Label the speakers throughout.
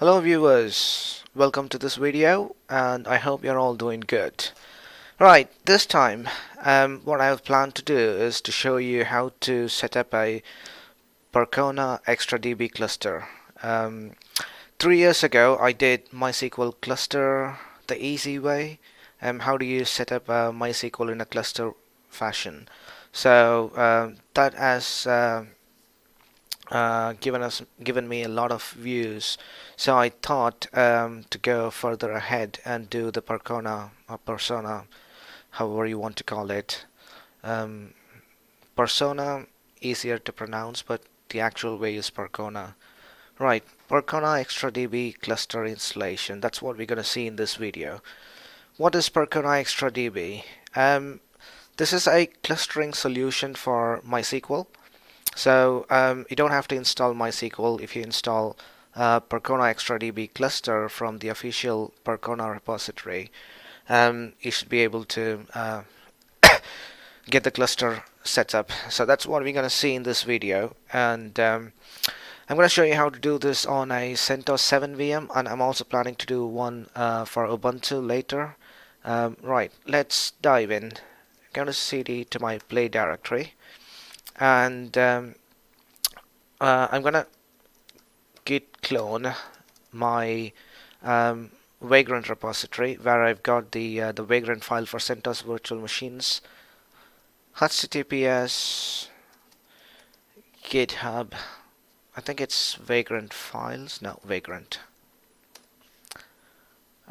Speaker 1: Hello viewers, welcome to this video and I hope you're all doing good. Right, this time what I have planned to do is to show you how to set up a Percona XtraDB cluster. 3 years ago I did MySQL cluster the easy way. How do you set up MySQL in a cluster fashion? So that has given me a lot of views, so I thought to go further ahead and do the Percona or Persona, however you want to call it. um, Persona easier to pronounce, but the actual way is Percona. Right, Percona XtraDB cluster installation, that's what we're going to see in this video. What is Percona XtraDB? This is a clustering solution for MySQL. So you don't have to install MySQL. If you install Percona XtraDB Cluster from the official Percona repository, you should be able to get the cluster set up. So that's what we're going to see in this video, and I'm going to show you how to do this on a CentOS 7 VM, and I'm also planning to do one for Ubuntu later. Right, let's dive in. I'm going to cd to my play directory, and I'm gonna git clone my Vagrant repository where I've got the Vagrant file for CentOS virtual machines. HTTPS GitHub. I think it's Vagrant files. No, Vagrant.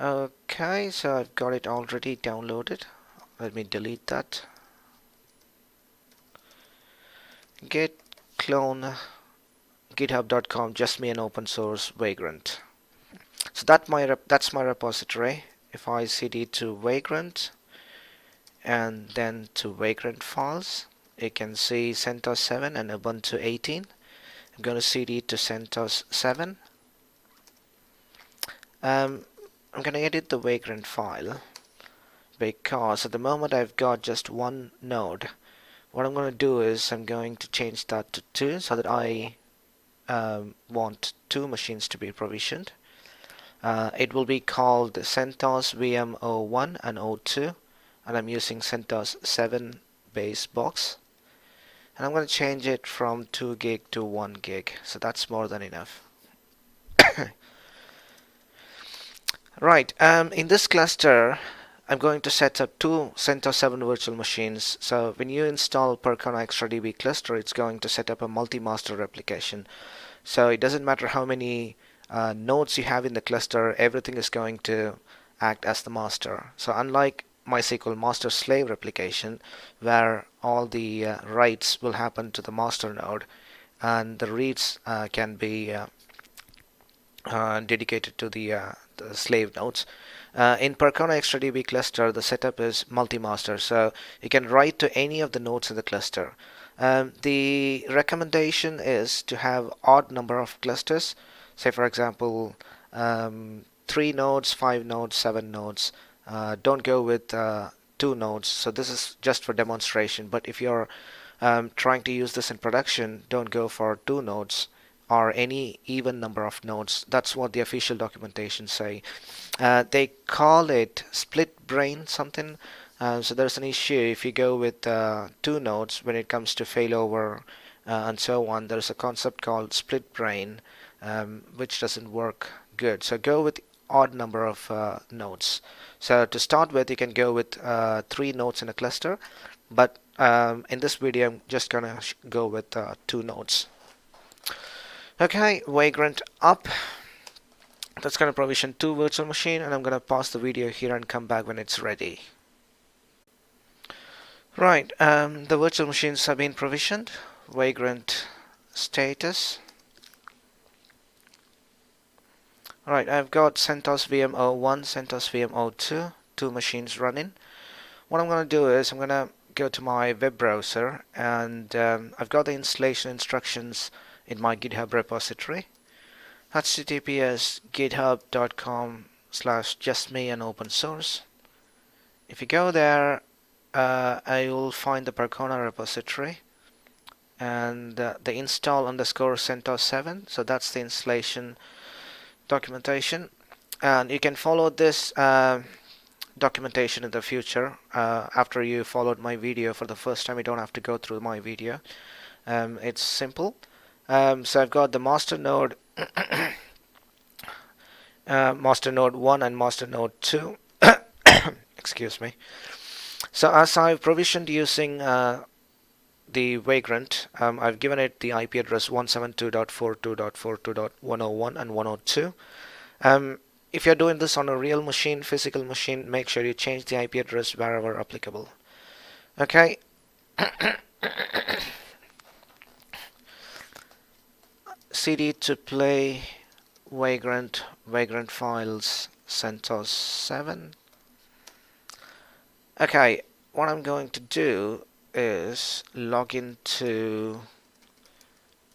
Speaker 1: Okay, so I've got it already downloaded. Let me delete that. Git clone github.com, just me an open source Vagrant. So that's my repository. If I cd to Vagrant and then to Vagrant files, you can see CentOS 7 and Ubuntu 18. I'm going to cd to CentOS 7. I'm going to edit the Vagrant file because at the moment I've got just one node. What I'm going to do is I'm going to change that to 2 so that I want 2 machines to be provisioned. It will be called CentOS VM 01 and 02, and I'm using CentOS 7 base box, and I'm going to change it from 2 gig to 1 gig, so that's more than enough. Right, in this cluster I'm going to set up 2 CentOS 7 virtual machines. So when you install Percona XtraDB Cluster, it's going to set up a multi-master replication. So it doesn't matter how many nodes you have in the cluster, everything is going to act as the master. So unlike MySQL master-slave replication, where all the writes will happen to the master node and the reads can be dedicated to the slave nodes, in Percona XtraDB Cluster the setup is multi-master, so you can write to any of the nodes in the cluster. The recommendation is to have odd number of clusters. Say for example 3 nodes, 5 nodes, 7 nodes. Don't go with 2 nodes. So this is just for demonstration, but if you're trying to use this in production, don't go for 2 nodes or any even number of nodes. That's what the official documentation say. They call it split brain something. So there's an issue if you go with 2 nodes when it comes to failover and so on. There's a concept called split brain, which doesn't work good. So go with odd number of nodes. So to start with, you can go with 3 nodes in a cluster, but in this video I'm just gonna go with 2 nodes. Okay, Vagrant up. That's gonna provision 2 virtual machine, and I'm gonna pause the video here and come back when it's ready. Right, the virtual machines have been provisioned. Vagrant status. Alright, I've got CentOS VM 01, CentOS VM 02, 2 machines running. What I'm going to do is I'm going to go to my web browser, and I've got the installation instructions in my GitHub repository. HTTPS github.com/justme and open source. If you go there, I will find the Percona repository and the install _ CentOS 7. So that's the installation documentation, and you can follow this documentation in the future. After you followed my video for the first time, you don't have to go through my video. It's simple. So I've got the master node, master node 1 and master node 2. Excuse me. So as I've provisioned using the Vagrant, I've given it the IP address 172.42.42.101 and 102. If you're doing this on a real machine, physical machine, make sure you change the IP address wherever applicable. Okay. CD to play Vagrant files CentOS 7. Okay, what I'm going to do is log into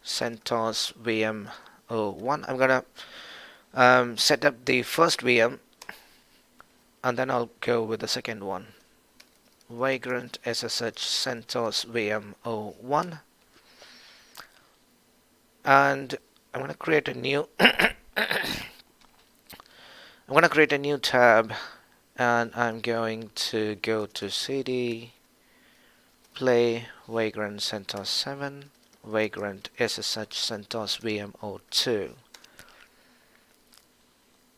Speaker 1: CentOS VM 01. I'm gonna set up the first VM, and then I'll go with the second one. Vagrant SSH CentOS VM 01, and I'm gonna create a new tab, and I'm going to go to CD play Vagrant CentOS 7 Vagrant SSH CentOS VM 02.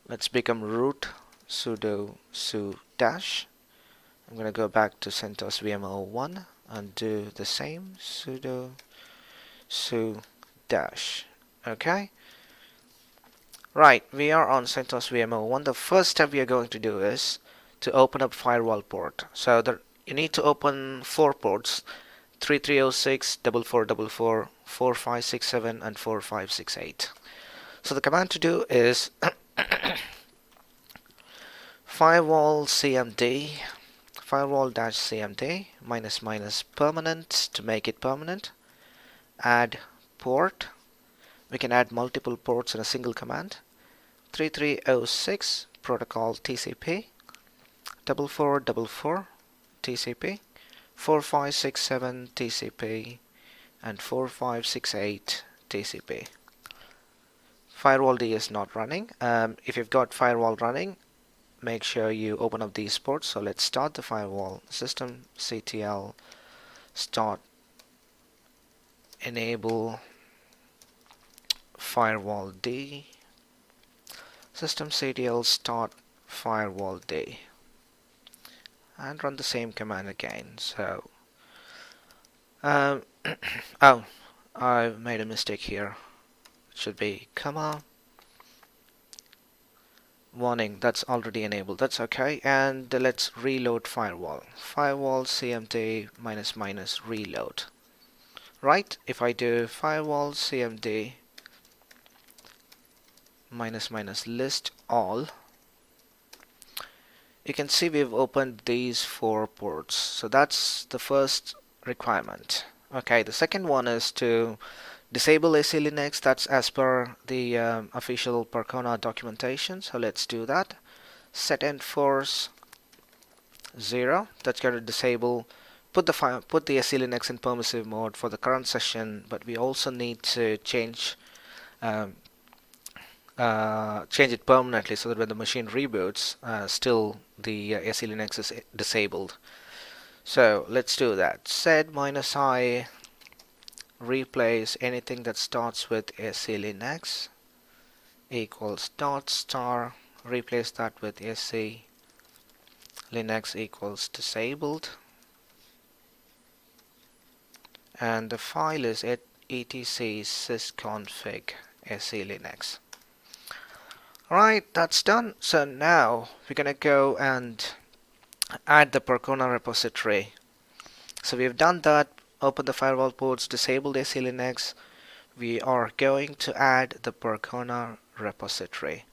Speaker 1: Let's become root sudo su dash. I'm going to go back to CentOS VM 01 and do the same, sudo su dash. Okay. Right, we are on CentOS VM 01. The first step we are going to do is to open up firewall port. So you need to open 4 ports: 3306, 4444, 4567, and 4568. So the command to do is firewall cmd, firewall-cmd -- permanent to make it permanent. Add port. We can add multiple ports in a single command. 3306 protocol TCP, 4444 TCP, 4567 TCP, and 4568 TCP. Firewall D is not running. If you've got firewall running, make sure you open up these ports. So let's start the firewall. Systemctl start enable firewall D. Systemctl start firewall D, and run the same command again. So oh, I made a mistake here. It should be comma warning. That's already enabled. That's okay. And let's reload firewall. Firewall cmd -- reload. Right, if I do firewall cmd -- list all, you can see we've opened these 4 ports. So that's the first requirement. Okay, the second one is to disable selinux. That's as per the official Percona documentation. So let's do that. Set enforce 0. That's going to disable. Put the selinux in permissive mode for the current session, but we also need to change it permanently so that when the machine reboots, still the selinux is disabled. So let's do that. Sed -i replace anything that starts with selinux equals .star. Replace that with selinux equals disabled, and the file is at etc sysconfig selinux. Alright, that's done. So now we're gonna go and add the Percona repository. So we've done that. Open the firewall ports, disabled selinux. We are going to add the Percona repository.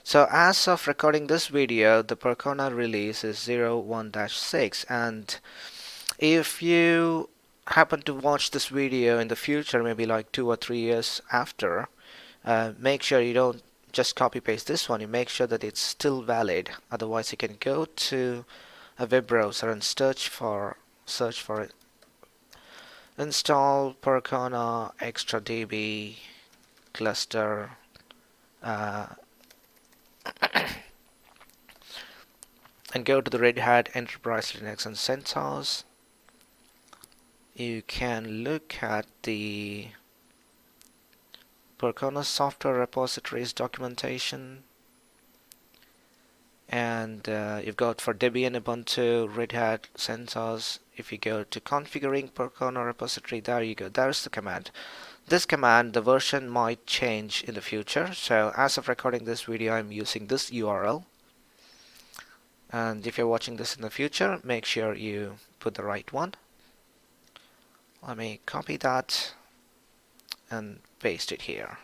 Speaker 1: So as of recording this video, the Percona release is 01-6, and if you happen to watch this video in the future, maybe like 2 or 3 years after, make sure you don't just copy paste this one. You make sure that it's still valid. Otherwise, you can go to a web browser and search for it. Install Percona XtraDB Cluster uh, and go to the Red Hat Enterprise Linux and CentOS, you can look at the Percona software repositories documentation, and you've got for Debian, Ubuntu, Red Hat, CentOS. If you go to configuring Percona repository, there you go, there's the command. This command, the version might change in the future, so as of recording this video I'm using this URL, and if you're watching this in the future, make sure you put the right one. Let me copy that and paste it here.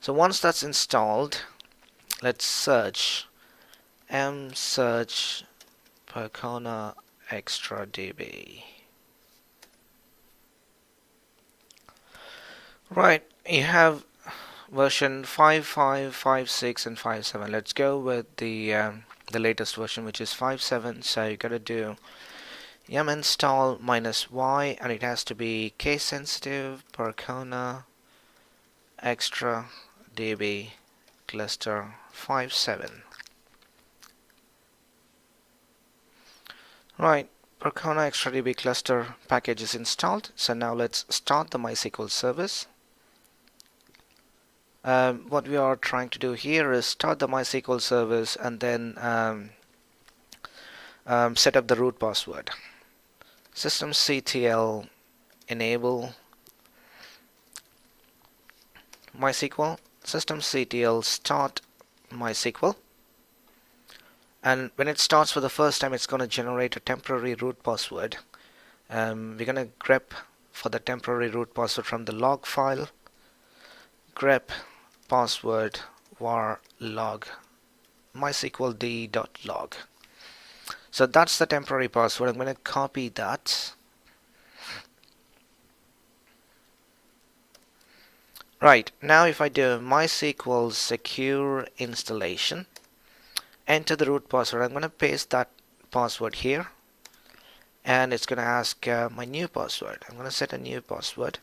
Speaker 1: So once that's installed, let's search msearch Percona XtraDB. Right, you have version 5.5, 5.6 and 5.7. Let's go with the latest version, which is 5.7. So you gotta do yum install -y, and it has to be case sensitive Percona XtraDB Cluster 5.7. Right, Percona XtraDB Cluster package is installed. So now let's start the MySQL service. What we are trying to do here is start the MySQL service and then set up the root password. Systemctl enable MySQL, systemctl start MySQL, and when it starts for the first time, it's going to generate a temporary root password. We're going to grep for the temporary root password from the log file, grep password var log mysql d.log. So that's the temporary password. I'm going to copy that. Right, now if I do MySQL secure installation, enter the root password, I'm going to paste that password here, and it's going to ask my new password. I'm going to set a new password.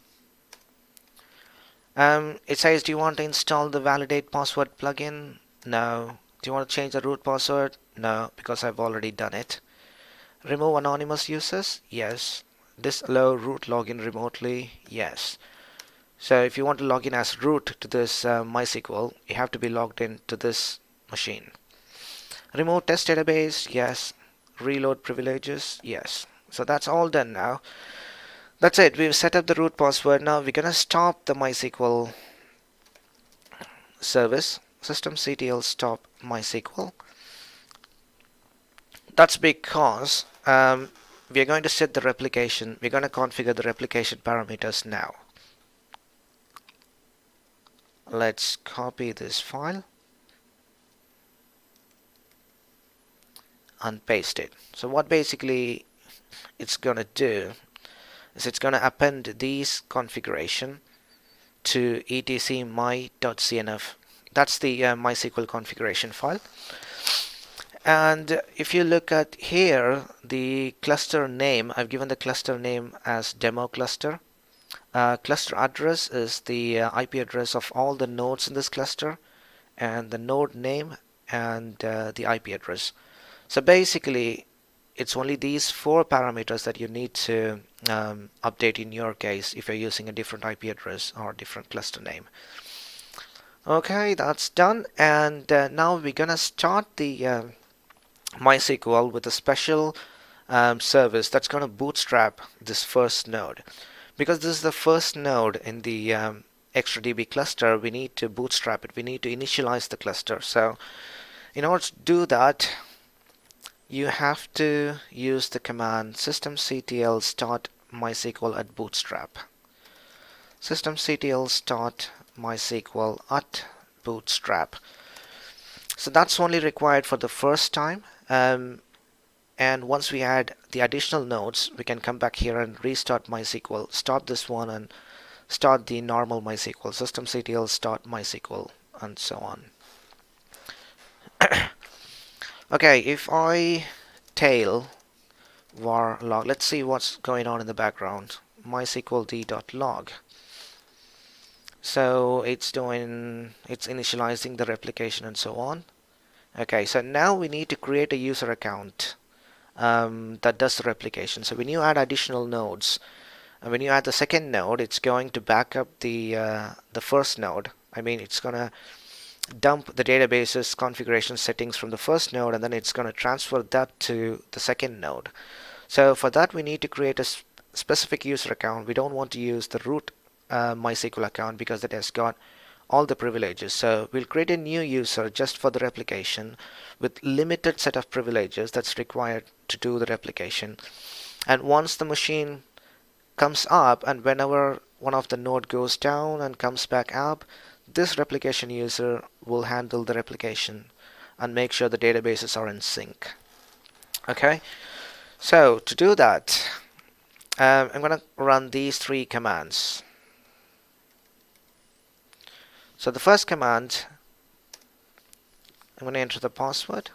Speaker 1: It says, do you want to install the validate password plugin? No. Do you want to change the root password? No, because I've already done it. Remove anonymous users? Yes. Disallow root login remotely? Yes. So if you want to log in as root to this MySQL, you have to be logged in to this machine. Remove test database? Yes. Reload privileges? Yes. So that's all done now. That's it. We've set up the root password. Now we're gonna stop the MySQL service. Systemctl stop MySQL. That's because we are going to set the replication. We're going to configure the replication parameters now. Let's copy this file and paste it. So what basically it's going to do is it's going to append these configuration to etc my.cnf. That's the MySQL configuration file. And if you look at here, the cluster name, I've given the cluster name as demo cluster. Cluster address is the IP address of all the nodes in this cluster, and the node name and the IP address. So basically it's only these four parameters that you need to update in your case if you're using a different IP address or different cluster name. Okay, that's done, and now we're gonna start the MySQL with a special service that's gonna bootstrap this first node. Because this is the first node in the XtraDB cluster, we need to bootstrap it. We need to initialize the cluster. So in order to do that, you have to use the command systemctl start MySQL at bootstrap. Systemctl start MySQL at bootstrap. So that's only required for the first time. And once we add the additional nodes, we can come back here and restart MySQL, stop this one and start the normal MySQL, systemctl start MySQL, and so on. Okay, if I tail var log, let's see what's going on in the background. MySQL d.log. So it's initializing the replication and so on. Okay, so now we need to create a user account that does the replication. So when you add additional nodes, and when you add the second node, it's going to back up the first node. I mean, it's gonna dump the database's configuration settings from the first node, and then it's going to transfer that to the second node. So for that, we need to create a specific user account. We don't want to use the root MySQL account because it has got all the privileges. So we'll create a new user just for the replication with limited set of privileges that's required to do the replication. And once the machine comes up, and whenever one of the node goes down and comes back up, this replication user will handle the replication and make sure the databases are in sync. Okay, so to do that, I'm going to run these three commands. So the first command, I'm going to enter the password.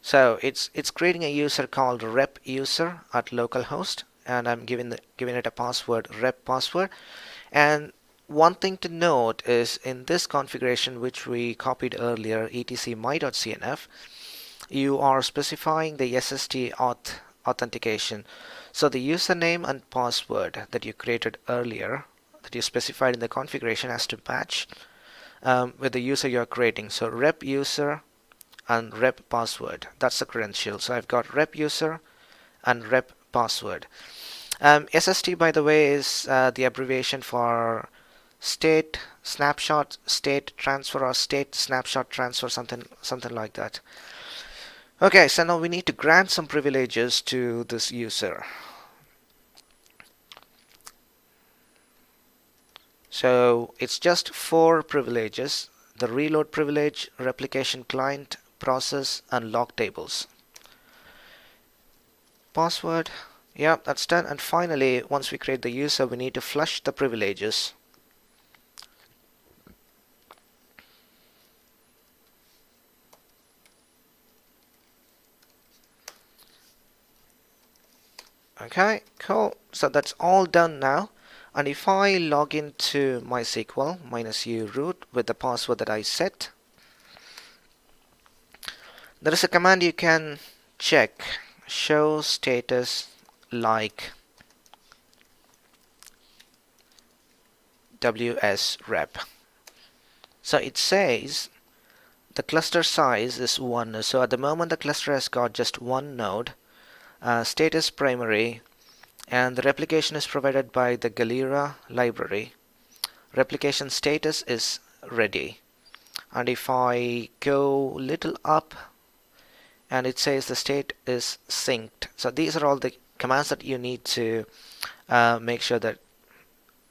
Speaker 1: So it's creating a user called rep user at localhost, and I'm giving it a password, rep password. And one thing to note is in this configuration which we copied earlier, etc my.cnf, you are specifying the SST auth authentication. So the username and password that you created earlier, that you specified in the configuration, has to match with the user you're creating. So rep user and rep password, that's the credential. So I've got rep user and rep password. SST, by the way, is the abbreviation for state snapshot, state transfer, or state snapshot transfer, something like that. Okay, so now we need to grant some privileges to this user. So it's just 4 privileges: the reload privilege, replication client, process, and log tables. Password, yeah, that's done. And finally, once we create the user, we need to flush the privileges. Okay, cool. So that's all done now. And if I log into MySQL -u root with the password that I set, there is a command you can check: show status like wsrep. So it says the cluster size is 1. So at the moment the cluster has got just one node, status primary, and the replication is provided by the Galera library. Replication status is ready. And if I go little up, and it says the state is synced. So these are all the commands that you need to make sure that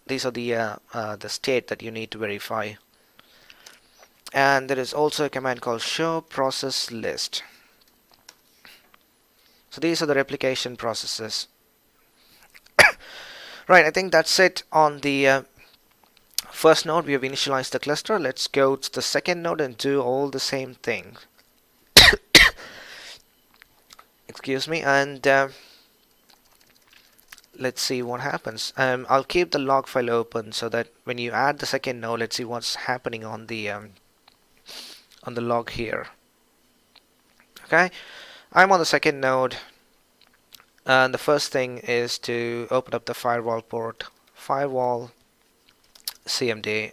Speaker 1: these are the state that you need to verify. And there is also a command called show process list. So these are the replication processes. Right, I think that's it on the first node. We have initialized the cluster. Let's go to the second node and do all the same thing. Excuse me, and let's see what happens. I'll keep the log file open so that when you add the second node, let's see what's happening on the log here. Okay, I'm on the second node, and the first thing is to open up the firewall port, firewall CMD.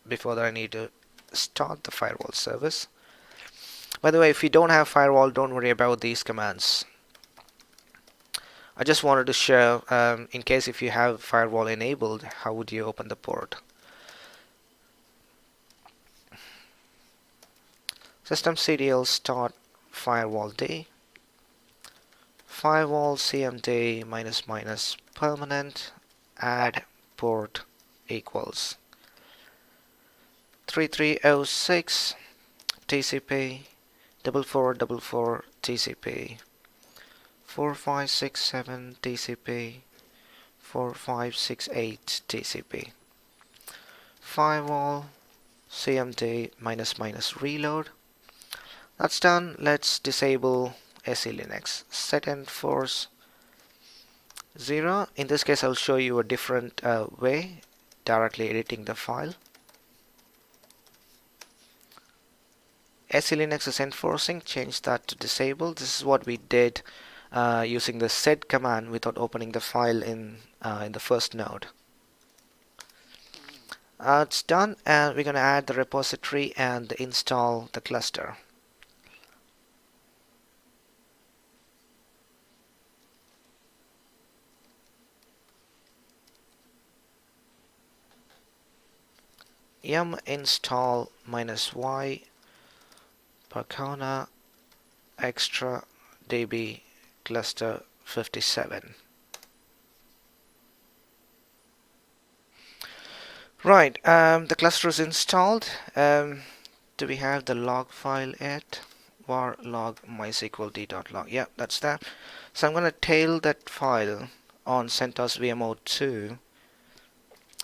Speaker 1: Before that, I need to start the firewall service. By the way, if you don't have firewall, don't worry about these commands. I just wanted to show, in case if you have firewall enabled, how would you open the port. Systemctl start firewall d, firewall cmd ---- permanent add port equals 3306 TCP 4444 TCP 4567 TCP 4568 TCP firewall cmd ---- reload. That's done. Let's disable selinux. Set enforce 0. In this case, I'll show you a different way. directly editing the file. selinux is enforcing, change that to disable. This is what we did using the sed command without opening the file in the first node. It's done, and we're going to add the repository and install the cluster. Yum install -y Percona XtraDB Cluster 57. Right, the cluster is installed. Do we have the log file yet? Var log mysql d.log. Yeah, that's that. So I'm going to tail that file on CentOS vmo2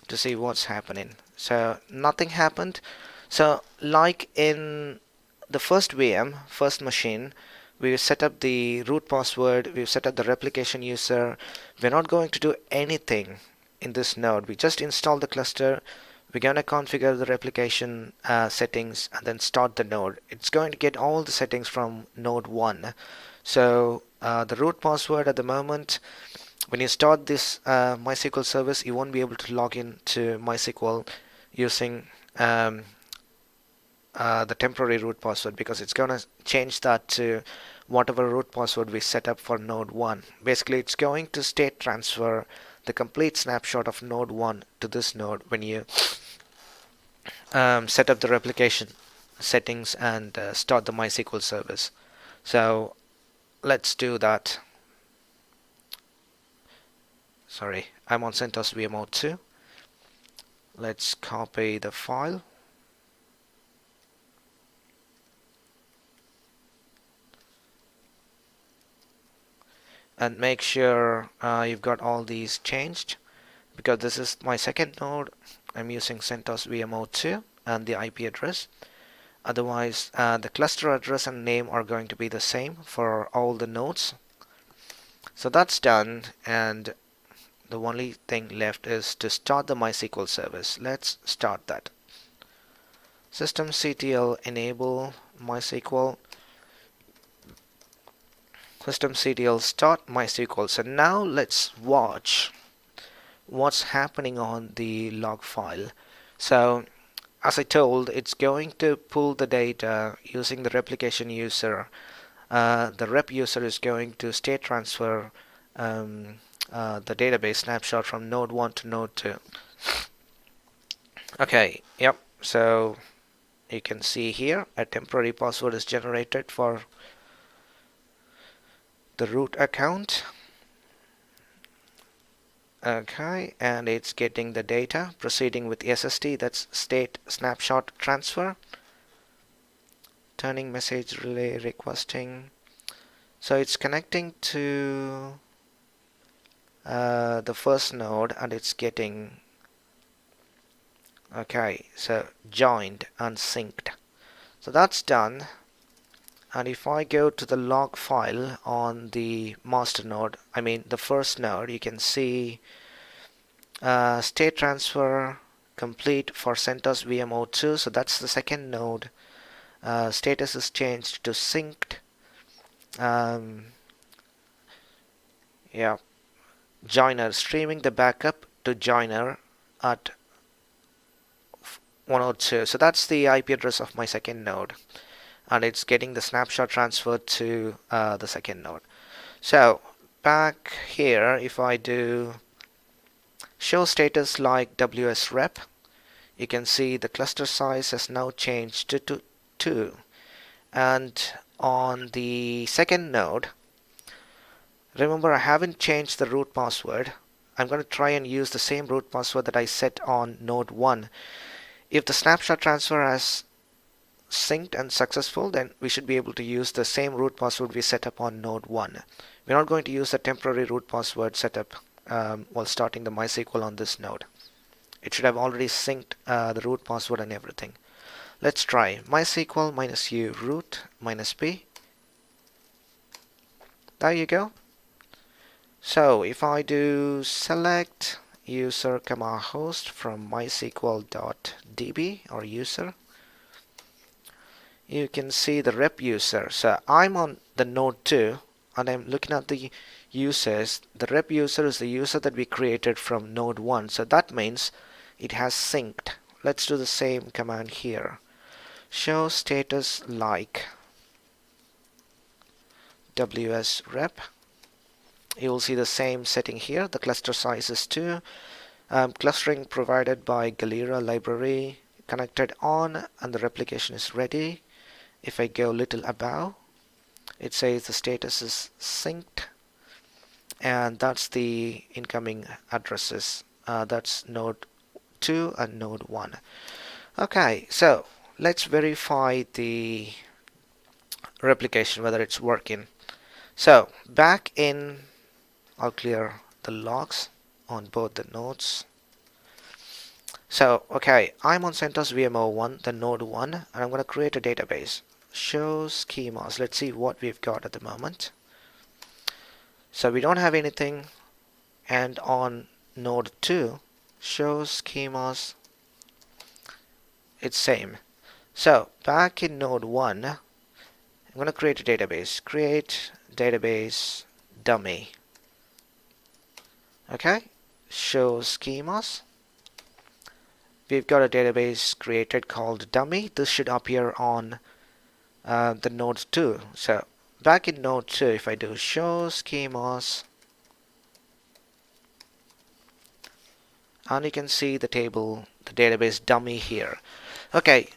Speaker 1: to see what's happening. So nothing happened. So like in the first VM, first machine, we've set up the root password, we've set up the replication user. We're not going to do anything in this node. We just install the cluster. We're going to configure the replication settings and then start the node. It's going to get all the settings from node 1. So the root password at the moment, when you start this MySQL service, you won't be able to log in to MySQL using the temporary root password, because it's going to change that to whatever root password we set up for node 1. Basically, it's going to state transfer the complete snapshot of node 1 to this node when you set up the replication settings and start the MySQL service. So let's do that. Sorry, I'm on CentOS vmo2. Let's copy the file. And make sure you've got all these changed, because this is my second node. I'm using CentOS vmo2 and the IP address. Otherwise, the cluster address and name are going to be the same for all the nodes. So that's done, and the only thing left is to start the MySQL service. Let's start that. Systemctl enable MySQL. Systemctl start MySQL. So now let's watch what's happening on the log file. So as I told, it's going to pull the data using the replication user. The rep user is going to state transfer the database snapshot from node 1 to node 2. Okay, yep, so you can see here a temporary password is generated for the root account. Okay, and it's getting the data, proceeding with SST, that's state snapshot transfer. Turning message relay requesting. So it's connecting to the first node, and it's getting, okay, so joined and synced. So that's done. And if I go to the log file on the master node, I mean the first node, you can see state transfer complete for CentOS vmo2. So that's the second node. Status is changed to synced. Yeah, joiner, streaming the backup to joiner at 102. So that's the IP address of my second node, and it's getting the snapshot transferred to the second node. So back here, if I do show status like WS rep, you can see the cluster size has now changed to 2. And on the second node, remember I haven't changed the root password. I'm going to try and use the same root password that I set on node 1. If the snapshot transfer has synced and successful, then we should be able to use the same root password we set up on node 1. We're not going to use the temporary root password setup while starting the MySQL on this node. It should have already synced the root password and everything. Let's try MySQL -u root -p. There you go. So if I do select user comma host from mysql.db or user. You can see the rep user. So I'm on the node 2 and I'm looking at the users. The rep user is the user that we created from node 1. So that means it has synced. Let's do the same command here. Show status like ws rep. You will see the same setting here. The cluster size is 2. Clustering provided by Galera library connected on, and the replication is ready. If I go little above, it says the status is synced, and that's the incoming addresses. That's node 2 and node 1. Okay, so let's verify the replication, whether it's working. So back in, I'll clear the logs on both the nodes. So okay, I'm on CentOS VM01, the node 1, and I'm going to create a database. Show schemas. Let's see what we've got at the moment. So we don't have anything, and on node 2, show schemas, it's same. So back in node 1, I'm going to create a database. Create database dummy. Okay, show schemas. We've got a database created called dummy. This should appear on the node 2. So back in node 2, if I do show schemas, and you can see the table, the database dummy here. Okay,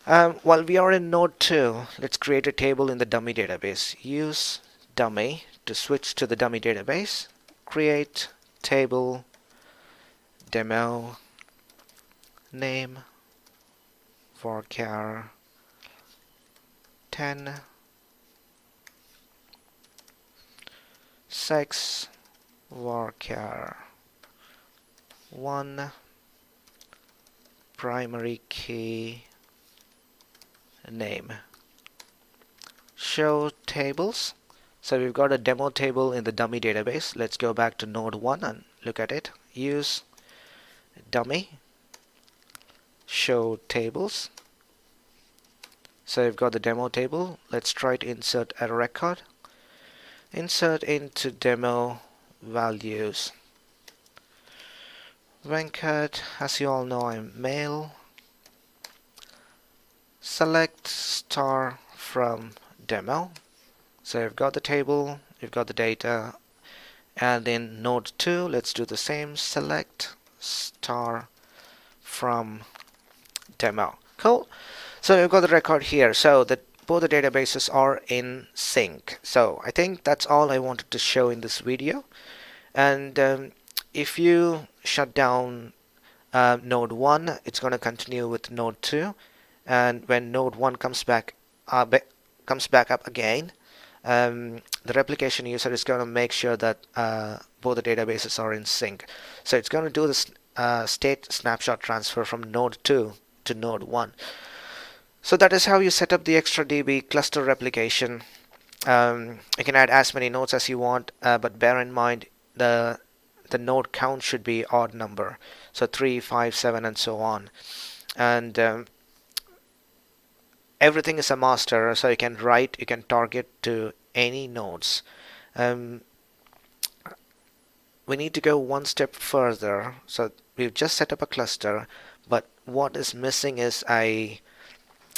Speaker 1: while we are in node 2, let's create a table in the dummy database. Use dummy to switch to the dummy database. Create table demo name varchar 10 sex varchar 1 primary key name. Show tables. So we've got a demo table in the dummy database. Let's go back to node 1 and look at it. Use dummy show tables. So we've got the demo table. Let's try to insert a record. Insert into demo values. Venkat, as you all know, I'm male. Select star from demo. So we've got the table, we've got the data, and in node 2, let's do the same. Select star from demo. Cool. So we've got the record here. So that both the databases are in sync. So I think that's all I wanted to show in this video. And if you shut down node 1, it's going to continue with node 2. And when node 1 comes back up again, the replication user is going to make sure that both the databases are in sync. So it's going to do this state snapshot transfer from node 2 to node 1. So that is how you set up the XtraDB cluster replication. You can add as many nodes as you want, but bear in mind the node count should be odd number. So 3, 5, 7, and so on. And everything is a master, so you can target to any nodes. We need to go one step further. So we've just set up a cluster, but what is missing is a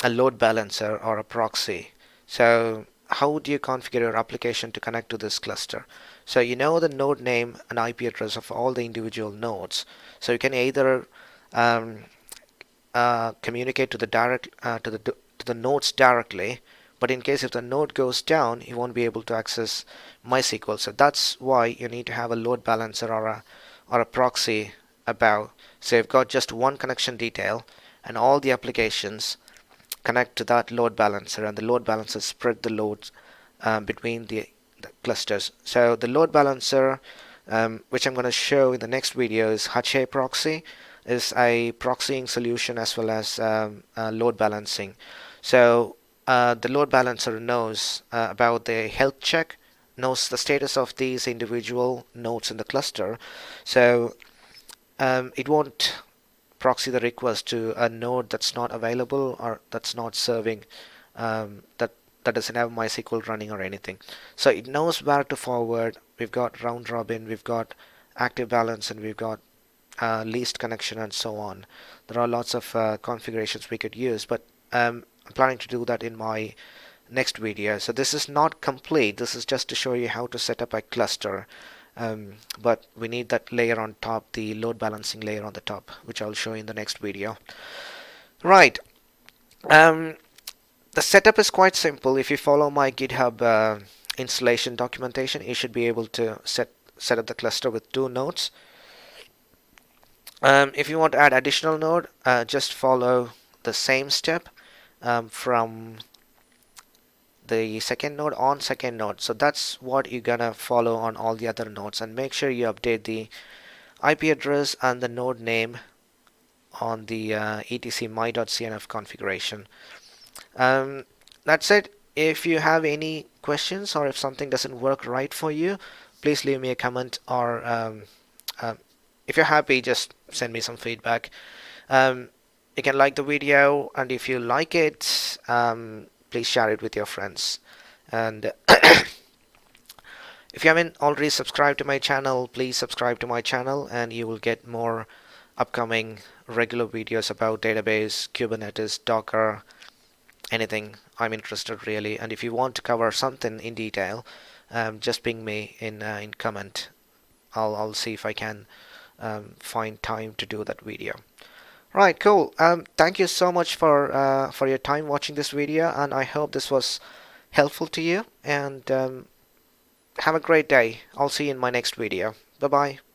Speaker 1: load balancer or a proxy. So how do you configure your application to connect to this cluster? So you know the node name and IP address of all the individual nodes. So you can either communicate to the nodes directly, but in case if the node goes down, you won't be able to access MySQL. So that's why you need to have a load balancer or a proxy above. So you've got just one connection detail, and all the applications connect to that load balancer, and the load balancer spread the loads between the clusters. So the load balancer, which I'm going to show in the next video, is Hache proxy, is a proxying solution as well as load balancing. So the load balancer knows about the health check knows the status of these individual nodes in the cluster. So it won't proxy the request to a node that's not available or that's not serving, that doesn't have MySQL running or anything. So it knows where to forward. We've got round robin, we've got active balance, and we've got least connection, and so on. There are lots of configurations we could use, but I'm planning to do that in my next video. So this is not complete. This is just to show you how to set up a cluster. But we need that layer on top, the load balancing layer on the top, which I'll show you in the next video. Right. The setup is quite simple. If you follow my GitHub installation documentation, you should be able to set up the cluster with 2 nodes. If you want to add additional node, just follow the same step from the second node on second node. So that's what you're gonna follow on all the other nodes, and make sure you update the IP address and the node name on the etc my.cnf configuration. That's it. If you have any questions, or if something doesn't work right for you, please leave me a comment, or if you're happy, just send me some feedback. You can like the video, and if you like it, please share it with your friends. And if you haven't already subscribed to my channel, please subscribe to my channel, and you will get more upcoming regular videos about database, Kubernetes, Docker, anything I'm interested really. And if you want to cover something in detail, just ping me in comment. I'll see if I can find time to do that video. Right, cool. Thank you so much for your time watching this video, and I hope this was helpful to you. And have a great day. I'll see you in my next video. Bye bye.